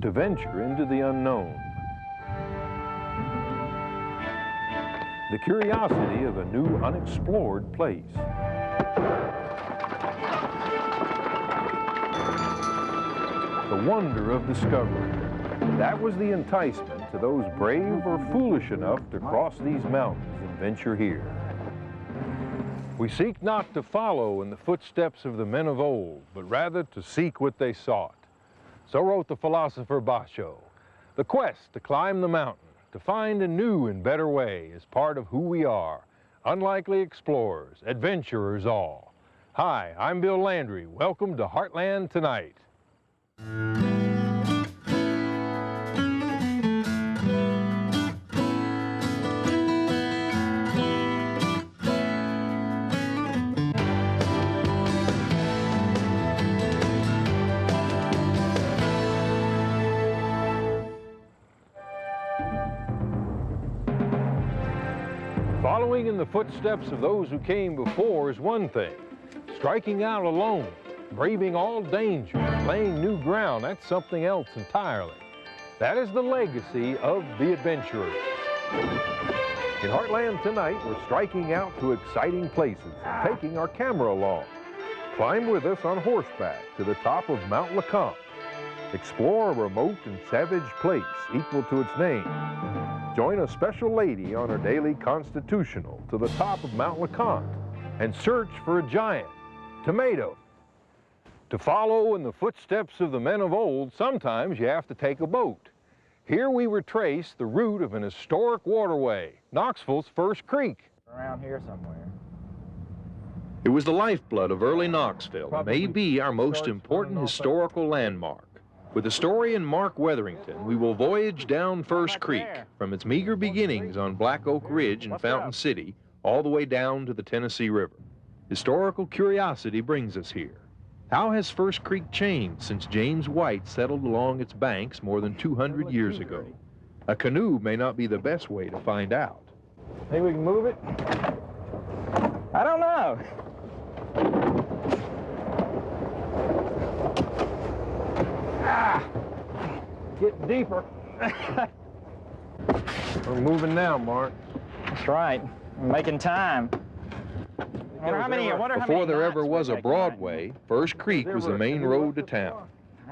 to venture into the unknown. The curiosity of a new unexplored place. The wonder of discovery. That was the enticement to those brave or foolish enough to cross these mountains and venture here. We seek not to follow in the footsteps of the men of old, but rather to seek what they sought. So wrote the philosopher Basho. The quest to climb the mountain, to find a new and better way is part of who we are. Unlikely explorers, adventurers all. Hi, I'm Bill Landry. Welcome to Heartland Tonight. Following in the footsteps of those who came before is one thing. Striking out alone, braving all danger, laying new ground, that's something else entirely. That is the legacy of the adventurers. In Heartland Tonight, we're striking out to exciting places and taking our camera along. Climb with us on horseback to the top of Mount LeConte. Explore a remote and savage place equal to its name. Join a special lady on her daily constitutional to the top of Mount LeConte and search for a giant, tomato. To follow in the footsteps of the men of old, sometimes you have to take a boat. Here we retrace the route of an historic waterway, Knoxville's first creek. Around here somewhere. It was the lifeblood of early Knoxville and may be our most important historical landmark. With historian Mark Wetherington, we will voyage down First Creek from its meager beginnings on Black Oak Ridge in Fountain City all the way down to the Tennessee River. Historical curiosity brings us here. How has First Creek changed since James White settled along its banks more than 200 years ago? A canoe may not be the best way to find out. Think we can move it? I don't know. Ah, getting deeper. We're moving now, Mark. That's right. We're making time. Before there ever was a Broadway, First Creek was the main road to town.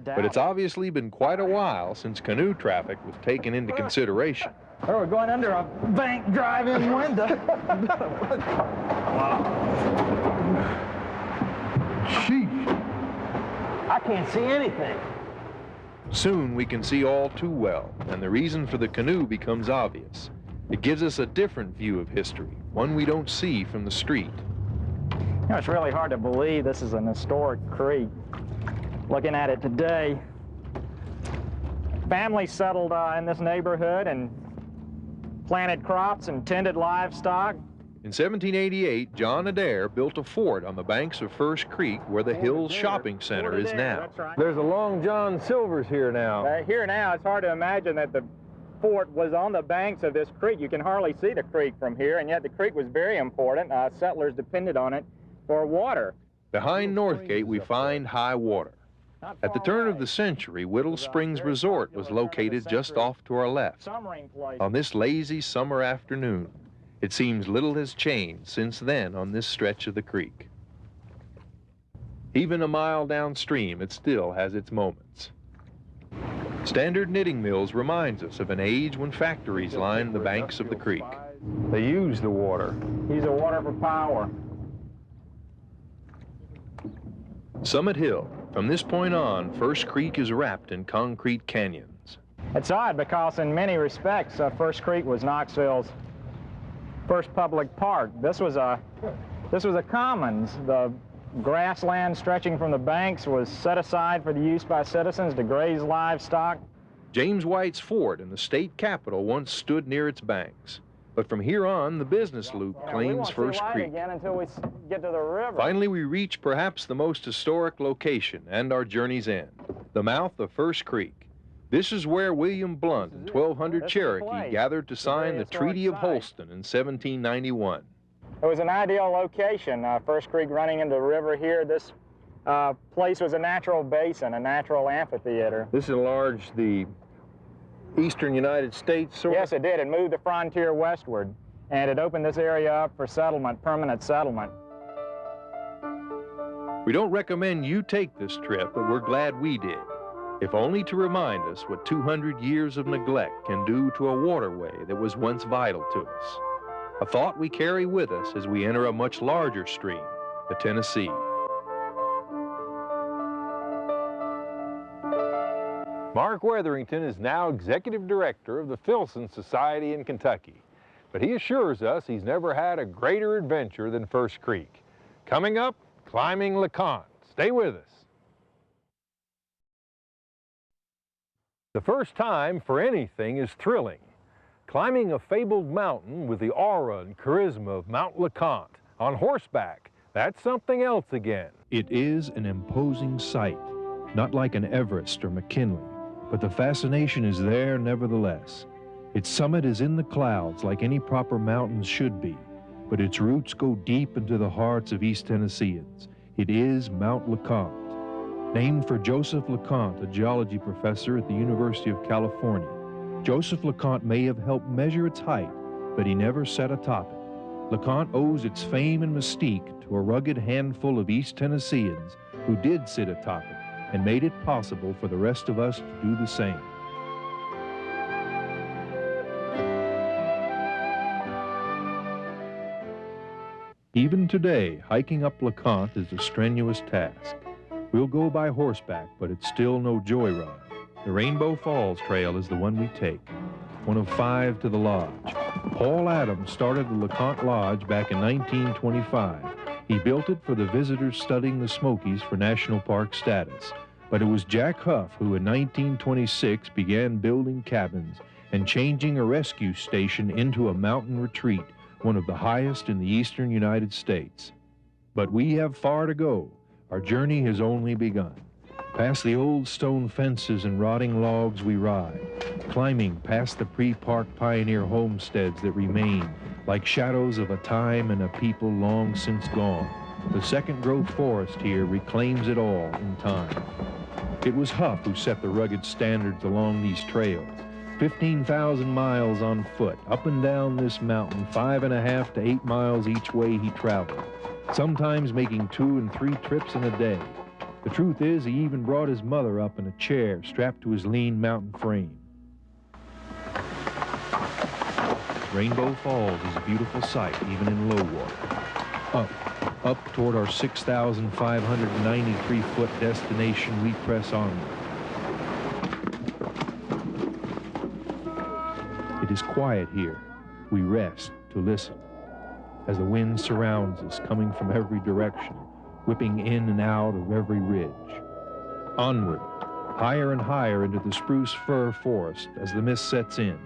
But it's obviously been quite a while since canoe traffic was taken into consideration. Oh, we're going under a bank drive-in window. Sheesh. I can't see anything. Soon we can see all too well, and the reason for the canoe becomes obvious. It gives us a different view of history, one we don't see from the street. You know, it's really hard to believe this is an historic creek. Looking at it today, families settled in this neighborhood and planted crops and tended livestock. In 1788, John Adair built a fort on the banks of First Creek where the Hills Shopping Center is now. That's right. There's a Long John Silver's here now. Here now, it's hard to imagine that the fort was on the banks of this creek. You can hardly see the creek from here, and yet the creek was very important. Settlers depended on it for water. Behind Northgate, we find high water. At the turn of the century, Whittle Springs Resort was located just off to our left. On this lazy summer afternoon, it seems little has changed since then on this stretch of the creek. Even a mile downstream, it still has its moments. Standard Knitting Mills reminds us of an age when factories lined the banks of the creek. They used the water. Use the water for power. Summit Hill. From this point on, First Creek is wrapped in concrete canyons. It's odd because in many respects, First Creek was Knoxville's first public park. This was a commons. The grassland stretching from the banks was set aside for the use by citizens to graze livestock. James White's fort in the state capitol once stood near its banks. But from here on, the business loop claims First Creek. Again until we get to the river. Finally, we reach perhaps the most historic location and our journey's end, the mouth of First Creek. This is where William Blount and 1,200 Cherokee gathered to sign the Treaty of Holston in 1791. It was an ideal location. First Creek running into the river here. This place was a natural basin, a natural amphitheater. This enlarged the eastern United States, sort of? Yes, it did. It moved the frontier westward, and it opened this area up for settlement, permanent settlement. We don't recommend you take this trip, but we're glad we did, if only to remind us what 200 years of neglect can do to a waterway that was once vital to us. A thought we carry with us as we enter a much larger stream, the Tennessee. Mark Wetherington is now executive director of the Filson Society in Kentucky, but he assures us he's never had a greater adventure than First Creek. Coming up, climbing LeConte. Stay with us. The first time for anything is thrilling. Climbing a fabled mountain with the aura and charisma of Mount LeConte on horseback, that's something else again. It is an imposing sight, not like an Everest or McKinley, but the fascination is there nevertheless. Its summit is in the clouds like any proper mountains should be, but its roots go deep into the hearts of East Tennesseans. It is Mount LeConte, named for Joseph LeConte, a geology professor at the University of California. Joseph LeConte may have helped measure its height, but he never sat atop it. LeConte owes its fame and mystique to a rugged handful of East Tennesseans who did sit atop it and made it possible for the rest of us to do the same. Even today, hiking up LeConte is a strenuous task. We'll go by horseback, but it's still no joyride. The Rainbow Falls Trail is the one we take, one of 5 to the lodge. Paul Adams started the LeConte Lodge back in 1925. He built it for the visitors studying the Smokies for national park status. But it was Jack Huff who in 1926 began building cabins and changing a rescue station into a mountain retreat, one of the highest in the eastern United States. But we have far to go. Our journey has only begun. Past the old stone fences and rotting logs we ride, climbing past the pre-park pioneer homesteads that remain like shadows of a time and a people long since gone. The second growth forest here reclaims it all in time. It was Huff who set the rugged standards along these trails. 15,000 miles on foot, up and down this mountain, 5.5 to 8 miles each way he traveled, sometimes making 2 and 3 trips in a day. The truth is, he even brought his mother up in a chair strapped to his lean mountain frame. Rainbow Falls is a beautiful sight, even in low water. Up toward our 6,593-foot destination, we press onward. It is quiet here. We rest to listen as the wind surrounds us, coming from every direction, whipping in and out of every ridge. Onward, higher and higher into the spruce fir forest as the mist sets in.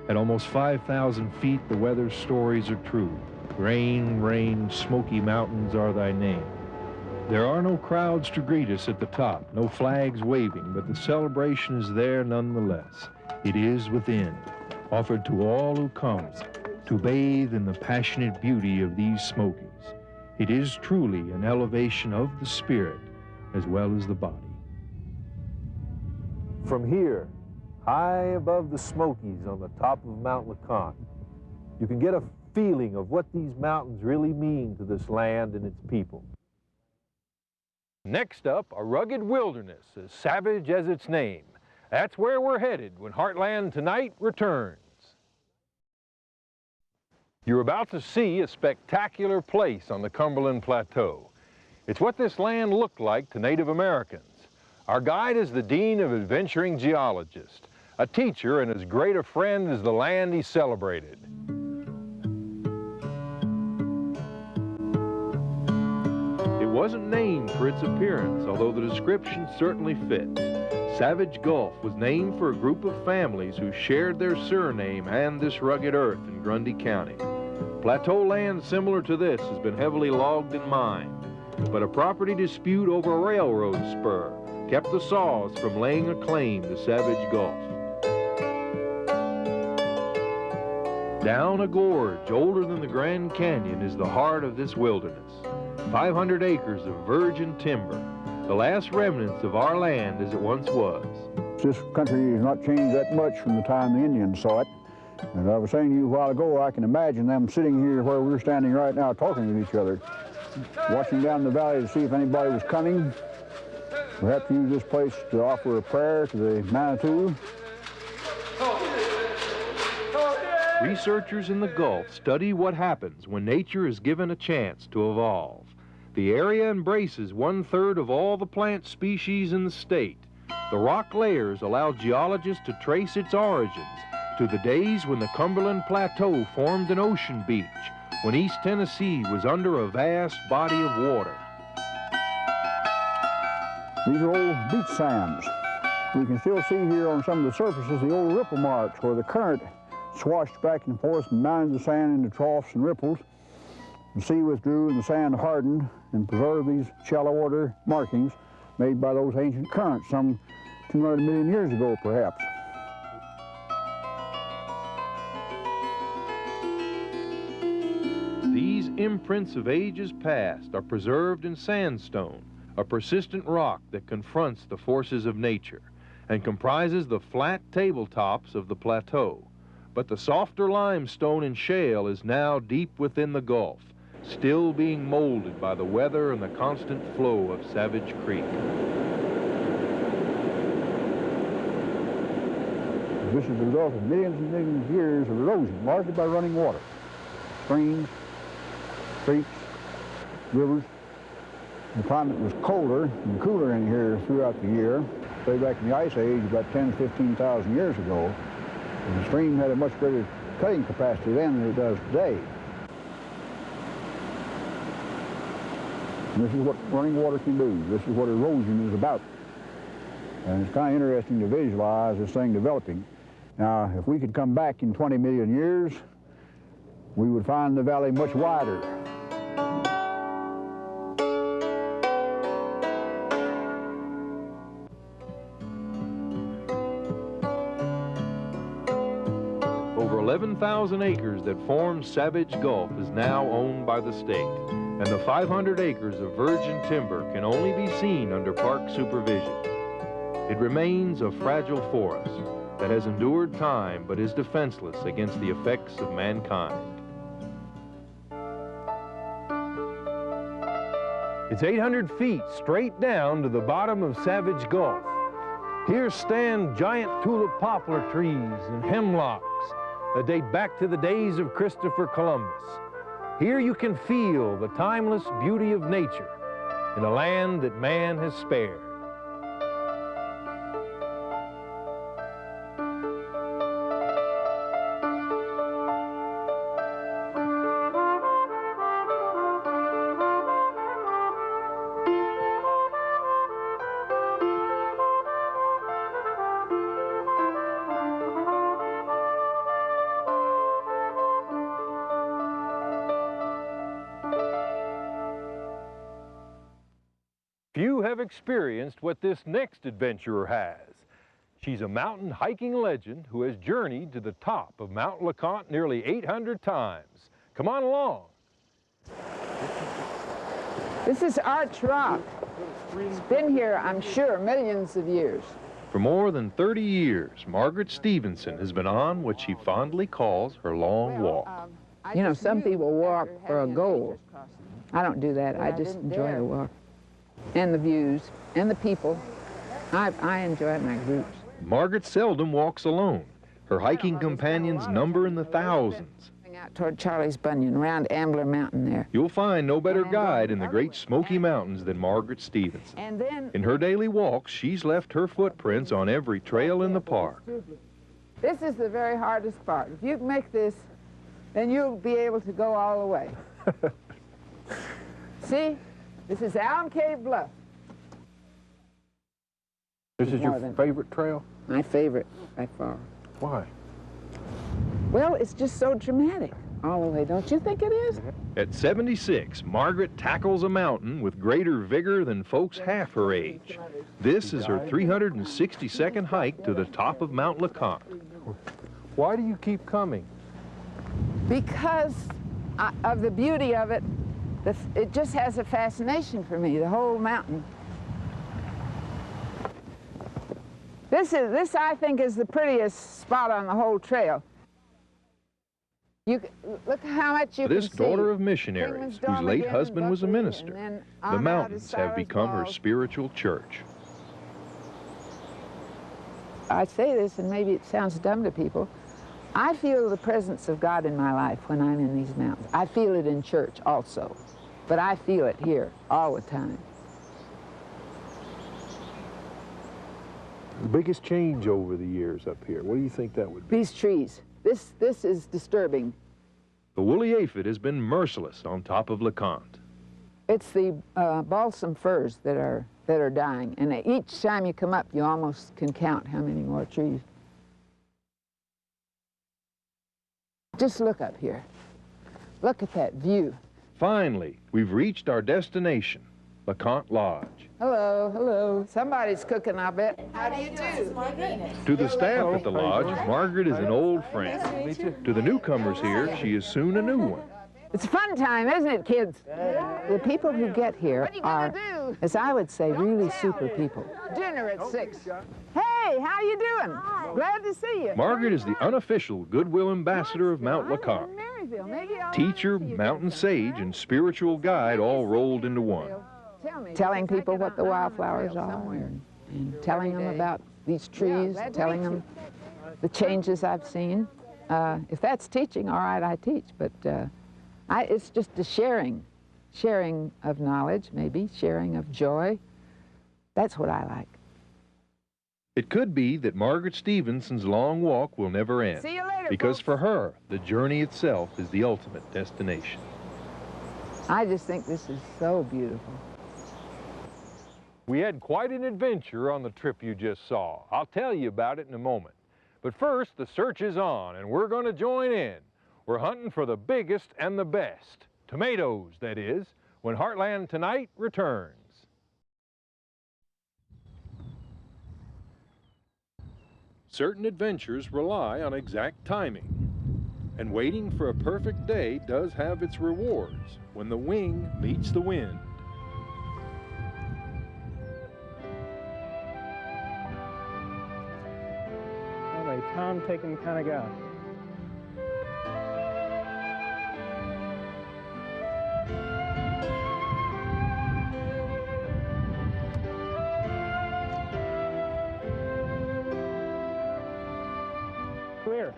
At almost 5,000 feet, the weather stories are true. Rain, rain, Smoky Mountains are thy name. There are no crowds to greet us at the top, no flags waving, but the celebration is there nonetheless. It is within, offered to all who come to bathe in the passionate beauty of these Smokies. It is truly an elevation of the spirit as well as the body. From here, high above the Smokies on the top of Mount LeConte, you can get a feeling of what these mountains really mean to this land and its people. Next up, a rugged wilderness as savage as its name. That's where we're headed when Heartland Tonight returns. You're about to see a spectacular place on the Cumberland Plateau. It's what this land looked like to Native Americans. Our guide is the Dean of Adventuring Geologists, a teacher and as great a friend as the land he celebrated. It wasn't named for its appearance, although the description certainly fits. Savage Gulch was named for a group of families who shared their surname and this rugged earth in Grundy County. Plateau land similar to this has been heavily logged and mined, but a property dispute over a railroad spur kept the Saws from laying a claim to Savage Gulch. Down a gorge older than the Grand Canyon is the heart of this wilderness. 500 acres of virgin timber, the last remnants of our land as it once was. This country has not changed that much from the time the Indians saw it. As I was saying to you a while ago, I can imagine them sitting here where we're standing right now talking to each other, watching down the valley to see if anybody was coming. Perhaps use this place to offer a prayer to the Manitou. Researchers in the Gulf study what happens when nature is given a chance to evolve. The area embraces 1/3 of all the plant species in the state. The rock layers allow geologists to trace its origins to the days when the Cumberland Plateau formed an ocean beach, when East Tennessee was under a vast body of water. These are old beach sands. We can still see here on some of the surfaces the old ripple marks where the current swashed back and forth and mounted the sand into troughs and ripples. The sea withdrew and the sand hardened and preserved these shallow water markings made by those ancient currents some 200 million years ago, perhaps. These imprints of ages past are preserved in sandstone, a persistent rock that confronts the forces of nature and comprises the flat tabletops of the plateau. But the softer limestone and shale is now deep within the Gulf, still being molded by the weather and the constant flow of Savage Creek. This is the result of millions and millions of years of erosion, largely by running water. Streams, creeks, rivers. The climate was colder and cooler in here throughout the year. Say back in the Ice Age, about 10,000 to 15,000 years ago, the stream had a much greater cutting capacity then than it does today. And this is what running water can do. This is what erosion is about. And it's kind of interesting to visualize this thing developing. Now, if we could come back in 20 million years, we would find the valley much wider. Over 11,000 acres that form Savage Gulf is now owned by the state, and the 500 acres of virgin timber can only be seen under park supervision. It remains a fragile forest that has endured time but is defenseless against the effects of mankind. It's 800 feet straight down to the bottom of Savage Gulf. Here stand giant tulip poplar trees and hemlocks that date back to the days of Christopher Columbus. Here you can feel the timeless beauty of nature in a land that man has spared. Few have experienced what this next adventurer has. She's a mountain hiking legend who has journeyed to the top of Mount LeConte nearly 800 times. Come on along. This is Arch Rock. It's been here, I'm sure, millions of years. For more than 30 years, Margaret Stevenson has been on what she fondly calls her long walk. You know, some people walk for a goal. I don't do that. I just enjoy the walk. And the views, and the people. I enjoy my groups. Margaret seldom walks alone. Her hiking companions number in the thousands. Out toward Charlie's Bunyan, around Ambler Mountain there. You'll find no better guide in the Great Smoky Mountains than Margaret Stevenson. And then, in her daily walks, she's left her footprints on every trail in the park. this is the very hardest part. If you make this, then you'll be able to go all the way. See? This is Allen Cave Bluff. This is your favorite trail? My favorite, by far. Why? Well, it's just so dramatic all the way, don't you think it is? At 76, Margaret tackles a mountain with greater vigor than folks half her age. This is her 362nd hike to the top of Mount LeConte. Why do you keep coming? Because of the beauty of it. It just has a fascination for me, the whole mountain. This I think is the prettiest spot on the whole trail. Look how much you can see. This daughter of missionaries, whose late husband was a minister, the mountains have become her spiritual church. I say this, and maybe it sounds dumb to people. I feel the presence of God in my life when I'm in these mountains. I feel it in church also, but I feel it here all the time. The biggest change over the years up here, what do you think that would be? These trees. This is disturbing. The woolly aphid has been merciless on top of LeConte. It's the balsam firs that are dying, and each time you come up, you almost can count how many more trees. Just look up here. Look at that view. Finally, we've reached our destination, LeConte Lodge. Hello, hello. Somebody's cooking, I bet. How do you do? To the staff at the lodge, Margaret is an old friend. To the newcomers here, she is soon a new one. It's a fun time, isn't it, kids? The people who get here are, as I would say, really super people. Dinner at 6. Hey, how you doing? Glad to see you. Margaret is the unofficial goodwill ambassador of Mount LeConte. Teacher, mountain sage, and spiritual guide all rolled into one. Telling people what the wildflowers are, and telling them about these trees, telling them the changes I've seen. If that's teaching, all right, I teach, but it's just a sharing of knowledge, maybe, sharing of joy. That's what I like. It could be that Margaret Stevenson's long walk will never end. See you later, because folks. for her, the journey itself is the ultimate destination. I just think this is so beautiful. We had quite an adventure on the trip you just saw. I'll tell you about it in a moment. But first, the search is on, and we're going to join in. We're hunting for the biggest and the best. Tomatoes, that is, when Heartland Tonight returns. Certain adventures rely on exact timing. And waiting for a perfect day does have its rewards when the wing meets the wind. I'm a time-taking kind of guy. Clear.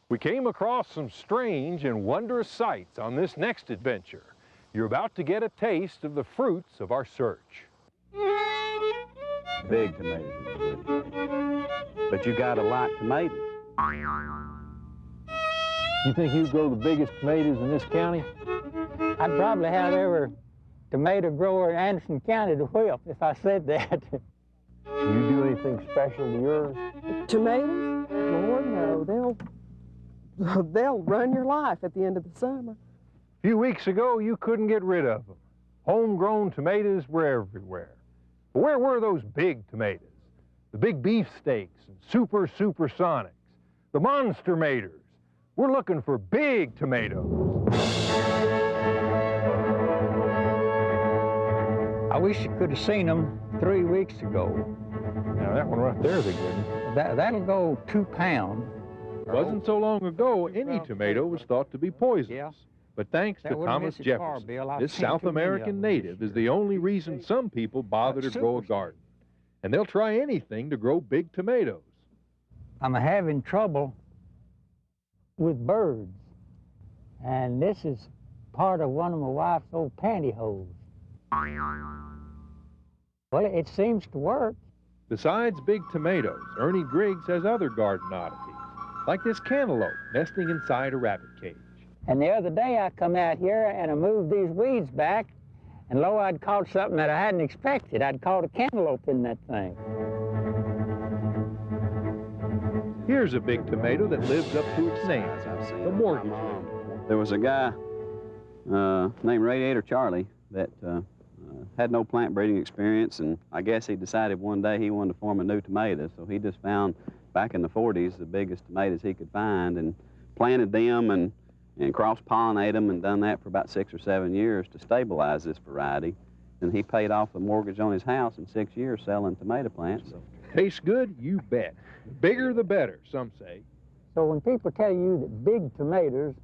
We came across some strange and wondrous sights on this next adventure. You're about to get a taste of the fruits of our search. Big tomatoes is good. But you gotta like tomatoes. You think you grow the biggest tomatoes in this county? I'd probably have every tomato grower in Anderson County to whip if I said that. Do you do anything special to yours? Tomatoes? Lord, no. They'll run your life at the end of the summer. A few weeks ago, you couldn't get rid of them. Homegrown tomatoes were everywhere. But where were those big tomatoes? The big beefsteaks and supersonics, the monster maters. We're looking for big tomatoes. I wish you could have seen them 3 weeks ago. Now that one right there is a good one. That'll go 2 pounds. It wasn't so long ago any tomato was thought to be poisonous. Yeah. But thanks to That wouldn't Thomas miss it far, Jefferson, Bill. I've this seen South too many of American them this native is year. the only reason some people bother to grow a super garden. And they'll try anything to grow big tomatoes. I'm having trouble with birds. And this is part of one of my wife's old pantyhose. Well, it seems to work. Besides big tomatoes, Ernie Griggs has other garden oddities, like this cantaloupe nesting inside a rabbit cage. And the other day I come out here and I moved these weeds back, and lo, I'd caught something that I hadn't expected. I'd caught a cantaloupe in that thing. Here's a big tomato that lives up to its name, the mortgage. There was a guy named Radiator Charlie that had no plant breeding experience, and I guess he decided one day he wanted to form a new tomato, so he just found back in the 40s the biggest tomatoes he could find and planted them and cross-pollinate them, and done that for about 6 or 7 years to stabilize this variety. And he paid off the mortgage on his house in 6 years selling tomato plants. So. Tastes good? You bet. The bigger the better, some say. So when people tell you that big tomatoes,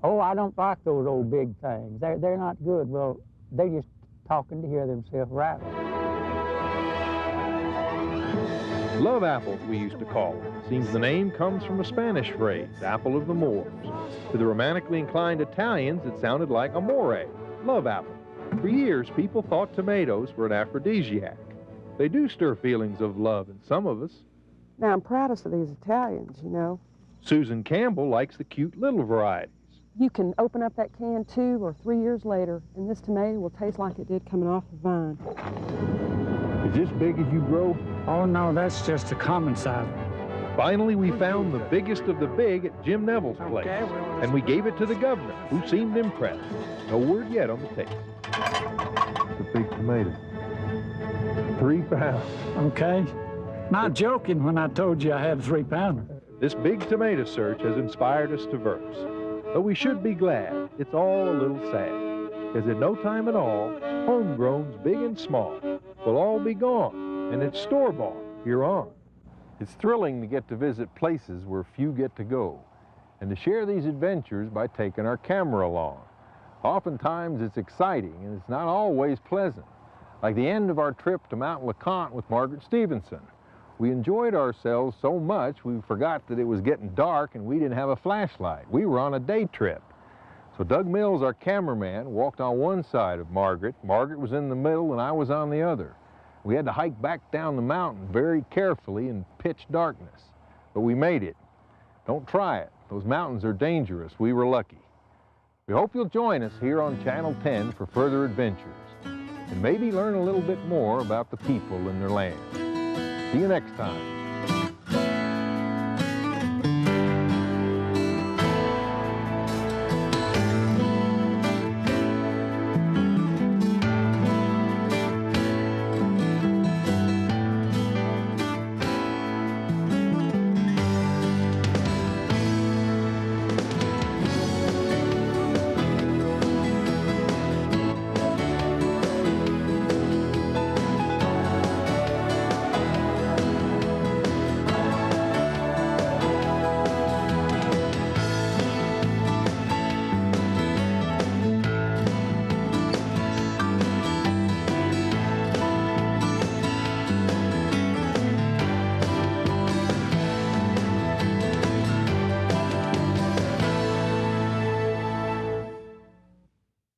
oh, I don't like those old big things, they're not good, well, they're just talking to hear themselves rattle. Love apples, we used to call them. Seems the name comes from a Spanish phrase, apple of the Moors. To the romantically inclined Italians, it sounded like amore, love apple. For years, people thought tomatoes were an aphrodisiac. They do stir feelings of love in some of us. Now, I'm proudest of these Italians, you know. Susan Campbell likes the cute little varieties. You can open up that can 2 or 3 years later, and this tomato will taste like it did coming off the vine. Is this big as you grow? Oh, no, that's just a common size. Finally, we found the biggest of the big at Jim Neville's place, and we gave it to the governor, who seemed impressed. No word yet on the taste. It's a big tomato. 3 pounds. Okay. Not joking when I told you I had a 3-pounder. This big tomato search has inspired us to verse. But we should be glad. It's all a little sad, because in no time at all, homegrowns, big and small, will all be gone, and it's store-bought here on. It's thrilling to get to visit places where few get to go, and to share these adventures by taking our camera along. Oftentimes it's exciting, and it's not always pleasant, like the end of our trip to Mount LeConte with Margaret Stevenson. We enjoyed ourselves so much we forgot that it was getting dark and we didn't have a flashlight. We were on a day trip. So Doug Mills, our cameraman, walked on one side of Margaret. Margaret was in the middle and I was on the other. We had to hike back down the mountain very carefully in pitch darkness, but we made it. Don't try it. Those mountains are dangerous. We were lucky. We hope you'll join us here on Channel 10 for further adventures and maybe learn a little bit more about the people and their land. See you next time.